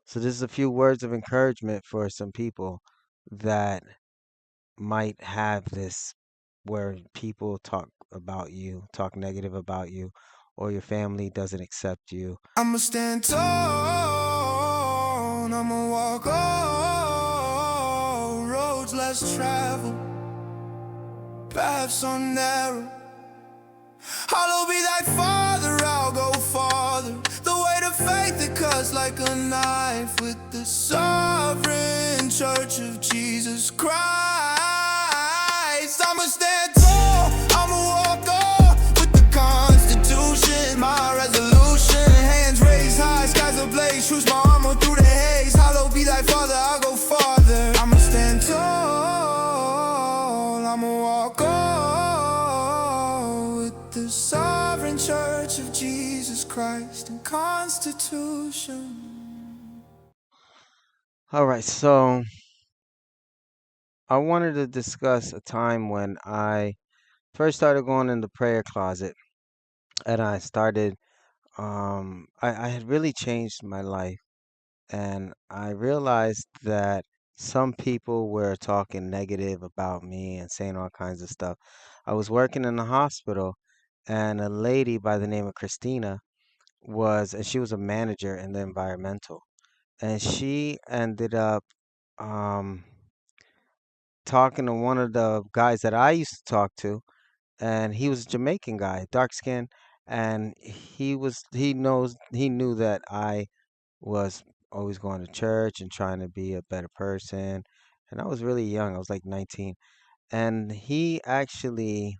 So this is a few words of encouragement for some people that might have this where people talk about you, talk negative about you, or your family doesn't accept you. I'ma stand tall, I'ma walk all roads less traveled, paths so narrow. Hallowed be thy Father, I'll go farther. The way to faith that cuts like a knife with the sovereign church of Jesus Christ. I'ma stand tall, I'ma walk on with the Constitution, my resolution. Hands raised high, skies ablaze, shoots my armor through the haze. Hallowed be thy Father, I'll go farther. I'ma stand tall, I'ma walk on with the sovereign church of Jesus Christ and Constitution. All right, so I wanted to discuss a time when I first started going in the prayer closet and I started I had really changed my life, and I realized that some people were talking negative about me and saying all kinds of stuff. I was working in the hospital, and a lady by the name of Christina and she was a manager in the environmental, and she ended up um, talking to one of the guys that I used to talk to, and he was a Jamaican guy, dark skin, and he knew that I was always going to church and trying to be a better person. And I was really young. I was like 19. And he actually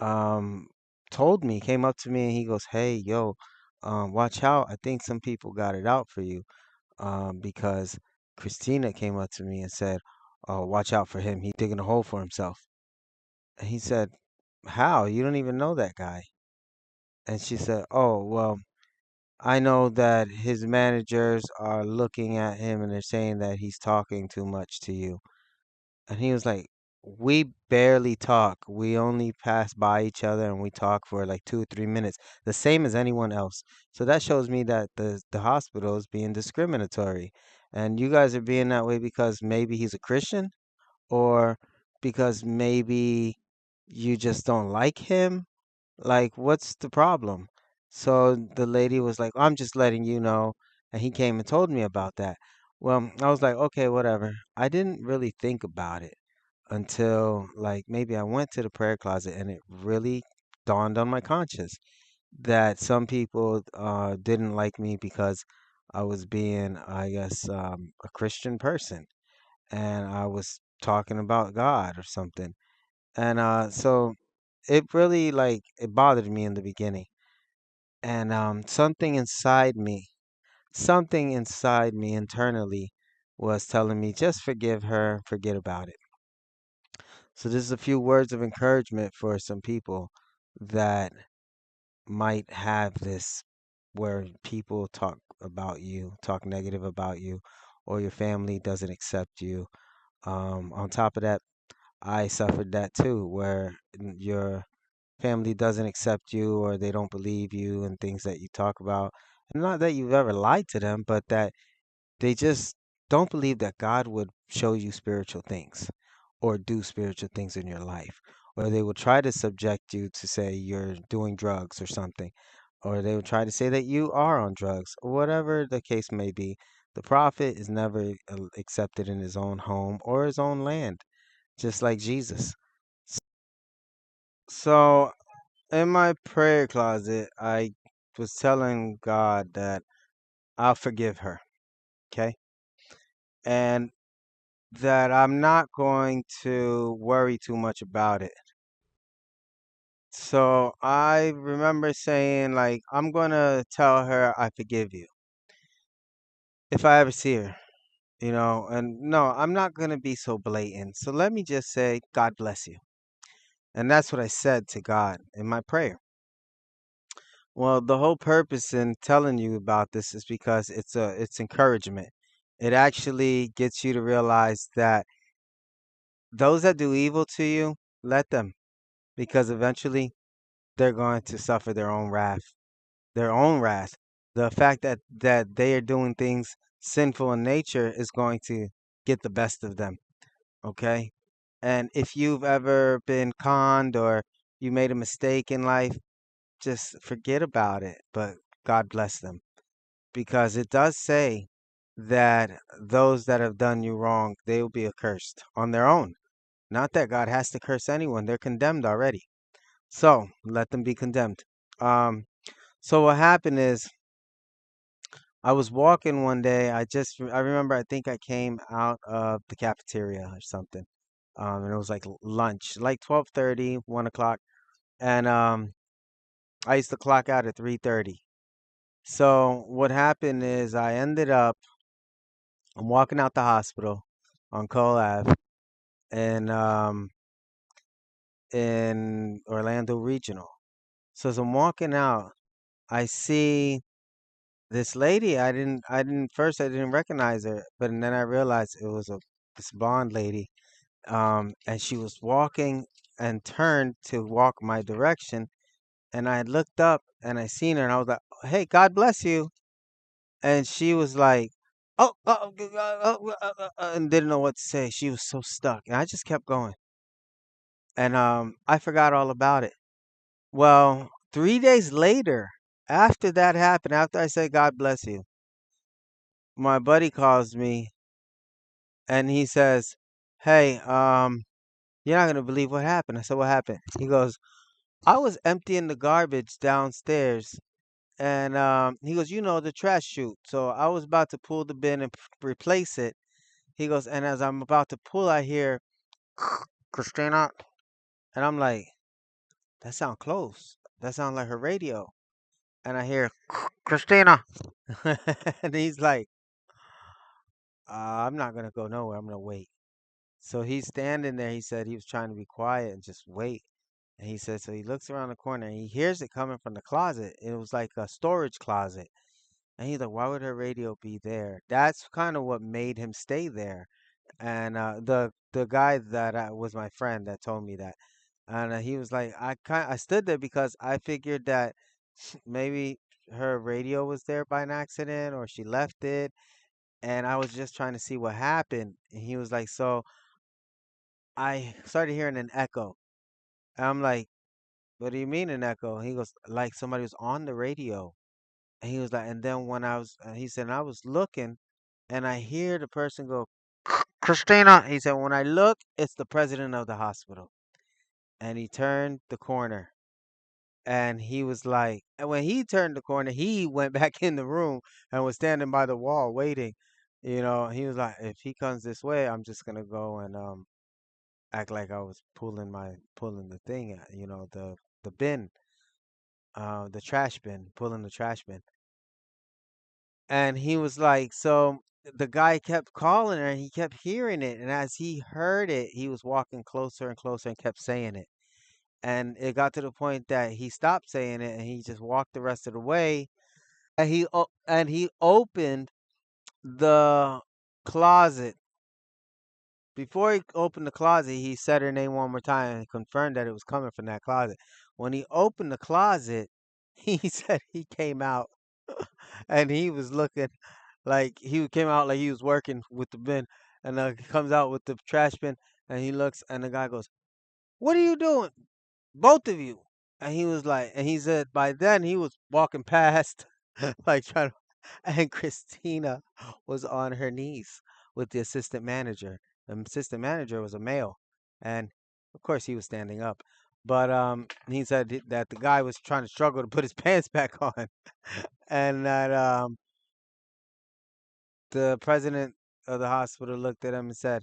um came up to me and he goes, "Hey, yo, watch out. I think some people got it out for you." Because Christina came up to me and said, "Oh, watch out for him. He's digging a hole for himself." And he said, "How? You don't even know that guy." And she said, "Oh, well, I know that his managers are looking at him and they're saying that he's talking too much to you." And he was like, "We barely talk. We only pass by each other and we talk for like 2 or 3 minutes, the same as anyone else." So that shows me that the hospital is being discriminatory. And you guys are being that way because maybe he's a Christian or because maybe you just don't like him. Like, what's the problem? So the lady was like, "I'm just letting you know." And he came and told me about that. Well, I was like, okay, whatever. I didn't really think about it until like maybe I went to the prayer closet and it really dawned on my conscience that some people didn't like me because I was being, I guess, a Christian person and I was talking about God or something. And so it really like it bothered me in the beginning. And something inside me internally was telling me just forgive her, forget about it. So this is a few words of encouragement for some people that might have this where people talk about you, talk negative about you, or your family doesn't accept you. On top of that, I suffered that too, where your family doesn't accept you or they don't believe you and things that you talk about. And not that you've ever lied to them, but that they just don't believe that God would show you spiritual things or do spiritual things in your life. Or they will try to subject you to say you're doing drugs or something. Or they will try to say that you are on drugs or whatever the case may be. The prophet is never accepted in his own home or his own land, just like Jesus. So in my prayer closet, I was telling God that I'll forgive her, okay? And that I'm not going to worry too much about it. So I remember saying, like, I'm going to tell her I forgive you if I ever see her, and no, I'm not going to be so blatant. So let me just say, God bless you. And that's what I said to God in my prayer. Well, the whole purpose in telling you about this is because it's encouragement. It actually gets you to realize that those that do evil to you, let them, because eventually they're going to suffer their own wrath, their own wrath. The fact that they are doing things sinful in nature is going to get the best of them. Okay? And if you've ever been conned or you made a mistake in life, just forget about it. But God bless them. Because it does say that those that have done you wrong, they will be accursed on their own. Not that God has to curse anyone. They're condemned already. So let them be condemned. Um, so what happened is I was walking one day. I remember I think I came out of the cafeteria or something. And it was like lunch, like 12:30, 1 o'clock. And I used to clock out at 3:30. So what happened is I'm walking out the hospital on Cole Ave and in Orlando Regional. So as I'm walking out, I see this lady. I didn't recognize her, but then I realized it was a this blonde lady. And she was walking and turned to walk my direction. And I looked up and I seen her and I was like, "Hey, God bless you." And she was like, and didn't know what to say. She was so stuck. And I just kept going. And I forgot all about it. Well, 3 days later, after that happened, after I said God bless you, my buddy calls me and he says, "Hey, you're not gonna believe what happened." I said, "What happened?" He goes, "I was emptying the garbage downstairs and he goes, the trash chute. So I was about to pull the bin and replace it." He goes, "And as I'm about to pull, I hear Christina." And I'm like, "That sound close. That sounds like her radio." And I hear Christina. And he's like, "I'm not gonna go nowhere. I'm gonna wait." So he's standing there. He said he was trying to be quiet and just wait. And he said, so he looks around the corner and he hears it coming from the closet. It was like a storage closet. And he's like, "Why would her radio be there?" That's kind of what made him stay there. And the guy that was my friend that told me that. And he was like, I stood there because I figured that maybe her radio was there by an accident or she left it. And I was just trying to see what happened. And he was like, so I started hearing an echo. And I'm like, "What do you mean an echo?" He goes, "Like somebody was on the radio." And he was like, and then when he said, and I was looking and I hear the person go, "Christina." He said, "When I look, it's the president of the hospital." And he turned the corner and he was like, and when he turned the corner, he went back in the room and was standing by the wall waiting. He was like, "If he comes this way, I'm just gonna go and act like I was pulling the thing, the bin, the trash bin, pulling the trash bin." And he was like, so the guy kept calling her and he kept hearing it. And as he heard it, he was walking closer and closer and kept saying it. And it got to the point that he stopped saying it and he just walked the rest of the way. And he opened the closet. Before he opened the closet, he said her name one more time and confirmed that it was coming from that closet. When he opened the closet, he said he came out and he was looking like he came out like he was working with the bin, and he comes out with the trash bin, and he looks, and the guy goes, "What are you doing, both of you?" And he was like, and he said by then he was walking past, like trying to, and Christina was on her knees with the assistant manager. The assistant manager was a male, and of course he was standing up. But he said that the guy was trying to struggle to put his pants back on, and that the president of the hospital looked at him and said,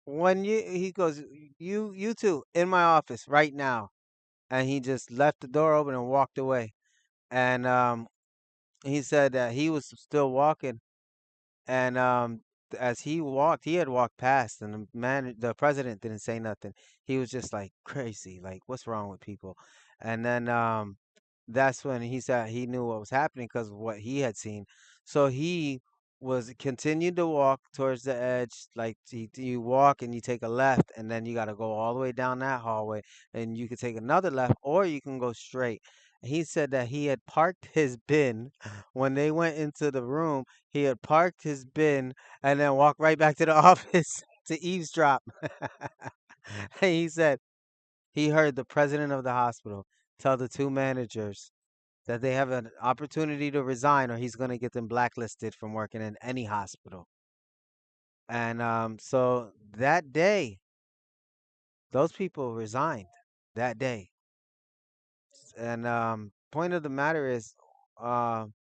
he goes, you two in my office right now." And he just left the door open and walked away. And he said that he was still walking. And as he walked, he had walked past, and the president didn't say nothing. He was just like crazy, like what's wrong with people? And then that's when he said he knew what was happening because of what he had seen. So he was continued to walk towards the edge, like you walk and you take a left, and then you got to go all the way down that hallway, and you could take another left, or you can go straight. He said that he had parked his bin when they went into the room. He had parked his bin and then walked right back to the office to eavesdrop. He said he heard the president of the hospital tell the two managers that they have an opportunity to resign or he's going to get them blacklisted from working in any hospital. And so that day, those people resigned that day. And point of the matter is, um,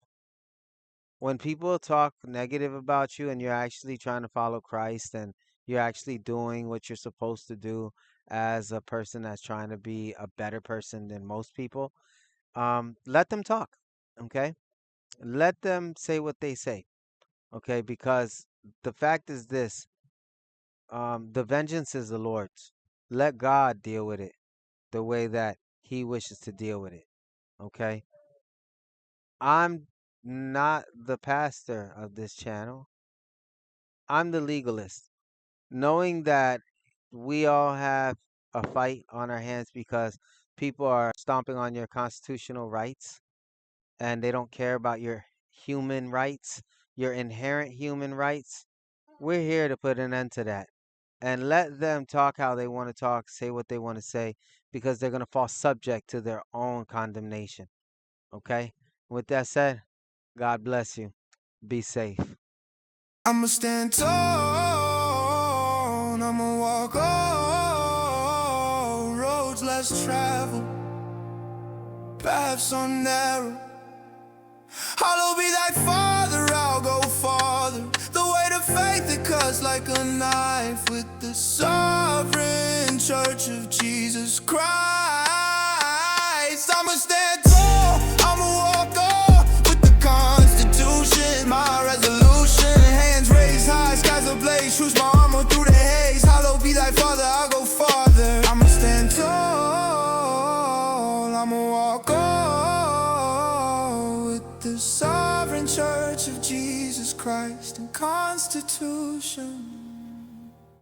when people talk negative about you and you're actually trying to follow Christ and you're actually doing what you're supposed to do as a person that's trying to be a better person than most people, let them talk. Okay, let them say what they say. Okay, because the fact is this: the vengeance is the Lord's. Let God deal with it the way that He wishes to deal with it. Okay, I'm not the pastor of this channel. I'm the legalist. Knowing that we all have a fight on our hands because people are stomping on your constitutional rights and they don't care about your human rights, your inherent human rights. We're here to put an end to that and let them talk how they want to talk, say what they want to say, because they're going to fall subject to their own condemnation. Okay? With that said, God bless you. Be safe. I'ma stand tall, I'ma walk all roads less traveled, paths are narrow. I'll be thy father, I'll go farther. The way to faith that cuts like a knife with the sovereign church of Jesus Christ. I'ma stand tall, I'ma walk on with the Constitution, my resolution. Hands raised high, skies ablaze, shoots my armor through the haze. Hallowed be thy father, I'll go farther. I'ma stand tall, I'ma walk on with the sovereign church of Jesus Christ and Constitution.